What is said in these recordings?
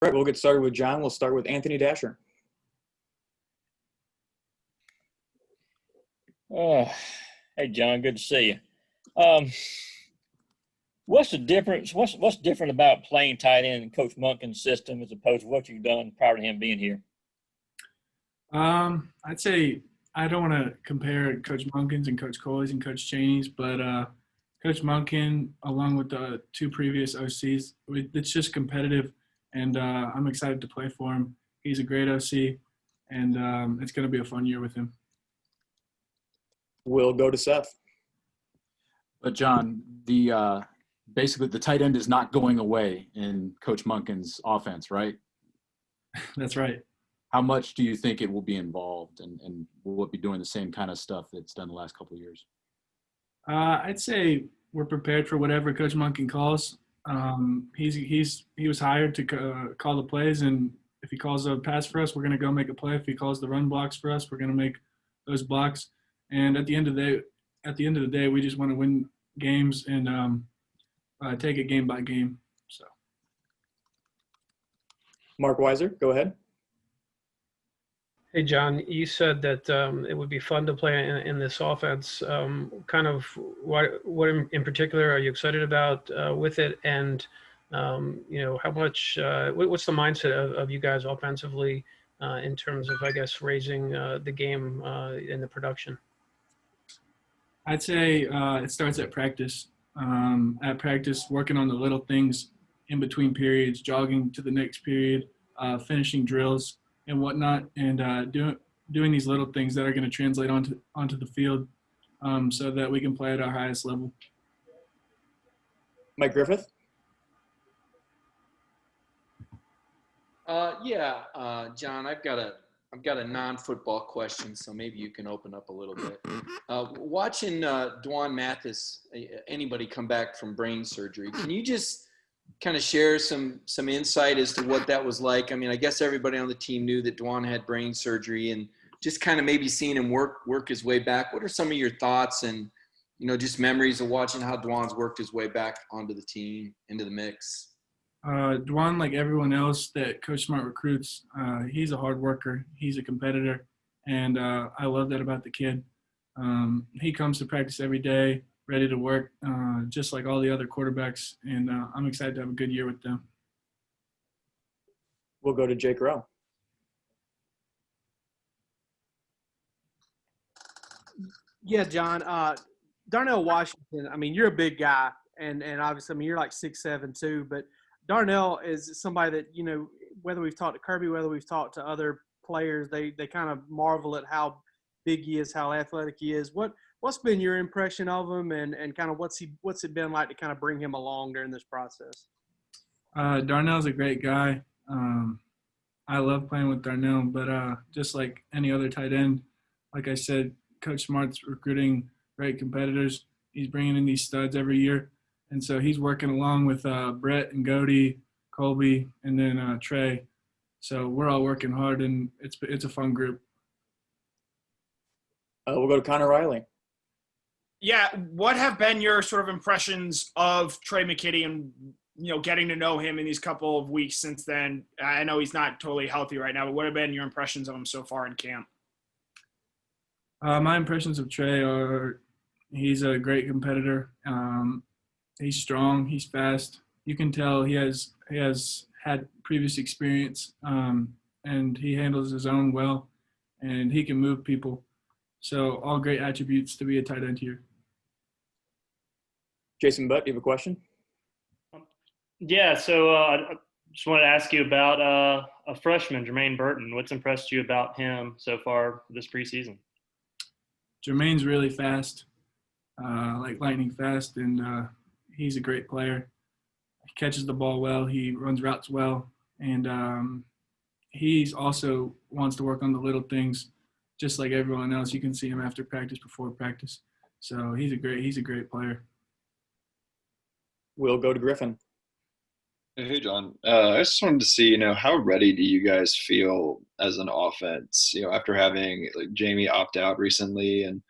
right, we'll get started with John. We'll start with Anthony Dasher. Hey, John, good to see you. What's the difference? What's different about playing tight end in Coach Monken's system as opposed to what you've done prior to him being here? I'd say I don't want to compare Coach Monken's and Coach Coley's and Coach Chaney's, but Coach Monken, along with the two previous OCs, it's just competitive, and I'm excited to play for him. He's a great OC, and it's going to be a fun year with him. We'll go to Seth. But John, basically the tight end is not going away in Coach Monken's offense, right? That's right. How much do you think it will be involved, and will it be doing the same kind of stuff that's done the last couple of years? I'd say we're prepared for whatever Coach Monken calls. He was hired to call the plays, and if he calls a pass for us, we're going to go make a play. If he calls the run blocks for us, we're going to make those blocks. And at the end of the day, we just want to win games and take it game by game. So, Mark Weiser, go ahead. Hey, John, you said that it would be fun to play in this offense. Kind of what in particular are you excited about with it? And, how much what's the mindset of you guys offensively in terms of, I guess, raising the game in the production? I'd say it starts at practice. At practice, working on the little things in between periods, jogging to the next period, finishing drills and whatnot, and doing these little things that are going to translate onto the field, so that we can play at our highest level. Mike Griffith. John, I've got a non-football question, so maybe you can open up a little bit. Watching Dwan Mathis, anybody come back from brain surgery, can you just kind of share some insight as to what that was like? I mean, I guess everybody on the team knew that Dwan had brain surgery, and just kind of maybe seeing him work his way back. What are some of your thoughts and, just memories of watching how Dwan's worked his way back onto the team, into the mix? Dwan, like everyone else that Coach Smart recruits, he's a hard worker. He's a competitor, and I love that about the kid. He comes to practice every day, ready to work, just like all the other quarterbacks, and I'm excited to have a good year with them. We'll go to Jake Rowe. Yeah, John. Darnell Washington, I mean, you're a big guy, and obviously, I mean, you're like 6'7" too, but Darnell is somebody that, whether we've talked to Kirby, whether we've talked to other players, they kind of marvel at how big he is, how athletic he is. What's been your impression of him, and kind of what's it been like to kind of bring him along during this process? Darnell's a great guy. I love playing with Darnell, but just like any other tight end, like I said, Coach Smart's recruiting great competitors. He's bringing in these studs every year. And so he's working along with Brett and Cody, Colby, and then Trey. So we're all working hard, and it's a fun group. We'll go to Connor Riley. Yeah, what have been your sort of impressions of Trey McKinnon and, getting to know him in these couple of weeks since then? I know he's not totally healthy right now, but what have been your impressions of him so far in camp? My impressions of Trey are he's a great competitor. He's strong. He's fast. You can tell he has had previous experience, and he handles his own well, and he can move people. So all great attributes to be a tight end here. Jason Butt, you have a question? Yeah, so I just wanted to ask you about a freshman, Jermaine Burton. What's impressed you about him so far this preseason? Jermaine's really fast, like lightning fast, and he's a great player. He catches the ball well. He runs routes well, and he's also wants to work on the little things, just like everyone else. You can see him after practice, before practice. So he's a great player. We'll go to Griffin. Hey, John. I just wanted to see, how ready do you guys feel as an offense, after having like Jamie opt out recently and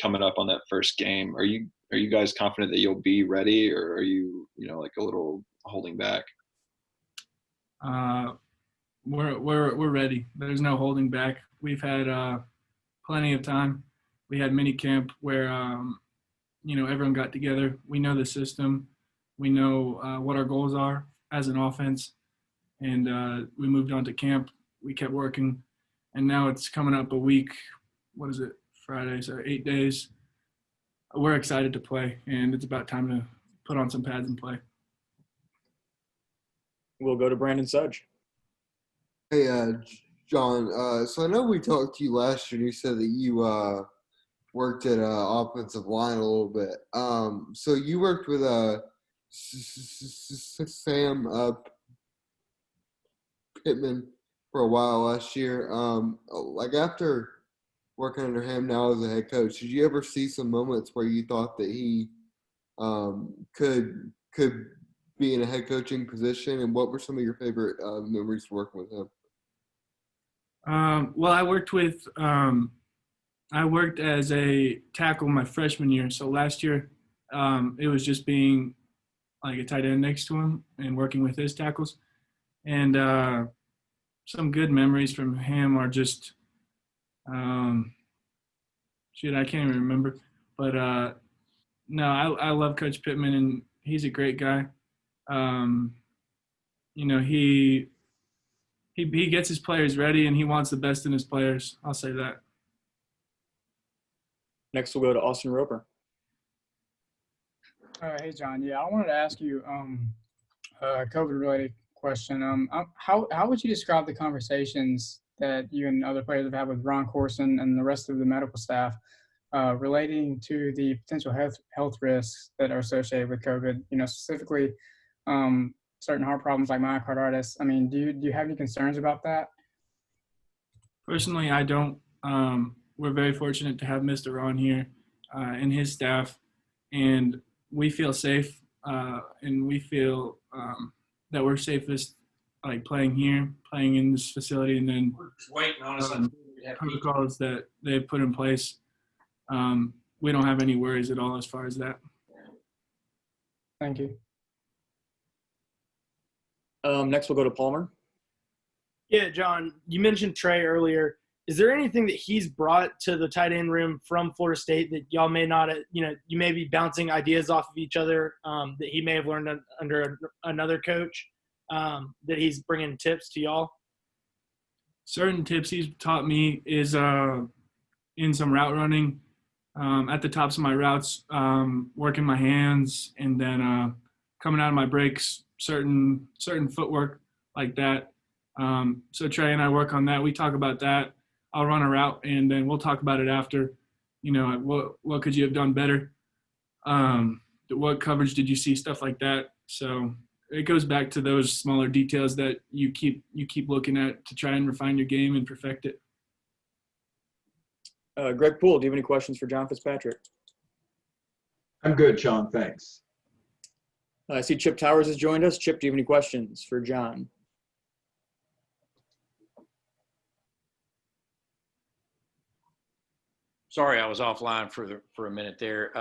coming up on that first game? Are you guys confident that you'll be ready, or are you, like a little holding back? we're ready. There's no holding back. We've had plenty of time. We had mini camp where everyone got together. We know the system. We know what our goals are as an offense, and we moved on to camp. We kept working, and now it's coming up a week. What is it? Friday, so 8 days. We're excited to play, and it's about time to put on some pads and play. We'll go to Brandon Sudge. Hey, John. So I know we talked to you last year, and you said that you worked at offensive line a little bit. So you worked with Sam Pittman for a while last year. After working under him now as a head coach, did you ever see some moments where you thought that he could be in a head coaching position? And what were some of your favorite memories working with him? Well, I worked as a tackle my freshman year. So last year, it was just being like a tight end next to him and working with his tackles. And some good memories from him are just, I can't even remember. But no, I love Coach Pittman, and he's a great guy. He gets his players ready, and he wants the best in his players. I'll say that. Next, we'll go to Austin Roper. Hey, John. Yeah, I wanted to ask you a COVID-related question. How would you describe the conversations that you and other players have had with Ron Corson and the rest of the medical staff relating to the potential health risks that are associated with COVID? Specifically certain heart problems like myocarditis. I mean, do you have any concerns about that? Personally, I don't. We're very fortunate to have Mr. Ron here and his staff, and we feel safe, and we feel that we're safest, like playing here, playing in this facility, and then protocols that they've put in place. We don't have any worries at all as far as that. Thank you. Next, we'll go to Palmer. Yeah, John, you mentioned Trey earlier. Is there anything that he's brought to the tight end room from Florida State that y'all may not, you may be bouncing ideas off of each other that he may have learned under another coach that he's bringing tips to y'all? Certain tips he's taught me is in some route running, at the tops of my routes, working my hands, and then coming out of my breaks, certain footwork like that. So Trey and I work on that. We talk about that. I'll run a route, and then we'll talk about it after. What could you have done better? What coverage did you see? Stuff like that. So it goes back to those smaller details that you keep looking at to try and refine your game and perfect it. Greg Poole, do you have any questions for John FitzPatrick? I'm good, John. Thanks. I see Chip Towers has joined us. Chip, do you have any questions for John? Sorry, I was offline for a minute there.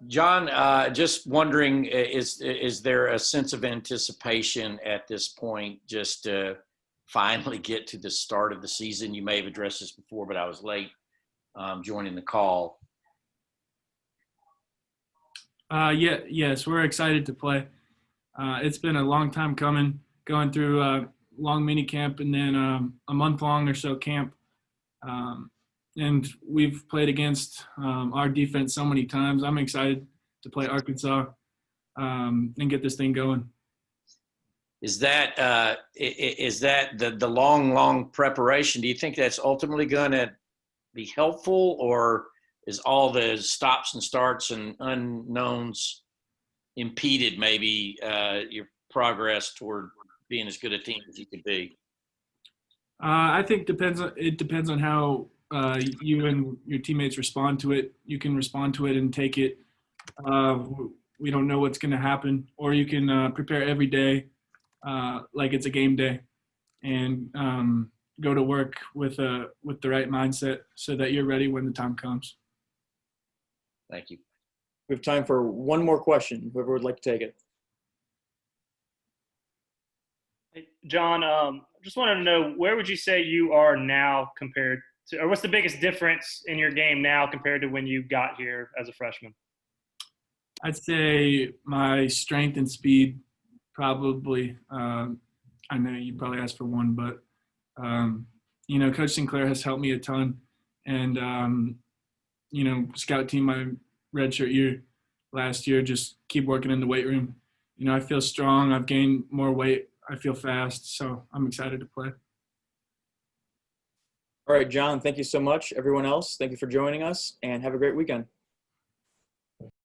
John, just wondering, is there a sense of anticipation at this point just to finally get to the start of the season? You may have addressed this before, but I was late joining the call. Yes, we're excited to play. It's been a long time coming, going through a long mini camp and then a month-long or so camp. And we've played against our defense so many times. I'm excited to play Arkansas and get this thing going. Is that the long preparation? Do you think that's ultimately going to be helpful, or is all the stops and starts and unknowns impeded maybe your progress toward being as good a team as you could be? I think it depends on how you and your teammates respond to it. You can respond to it and take it. We don't know what's going to happen, or you can prepare every day like it's a game day, and go to work with the right mindset so that you're ready when the time comes. Thank you. We have time for one more question. Whoever would like to take it. Hey, John, just wanted to know, where would you say you are now compared to, or what's the biggest difference in your game now compared to when you got here as a freshman? I'd say my strength and speed, probably. I know you probably asked for one, but Coach Sinclair has helped me a ton, and scout team my redshirt year last year, just keep working in the weight room. I feel strong. I've gained more weight. I feel fast, so I'm excited to play. All right, John, thank you so much. Everyone else, thank you for joining us, and have a great weekend.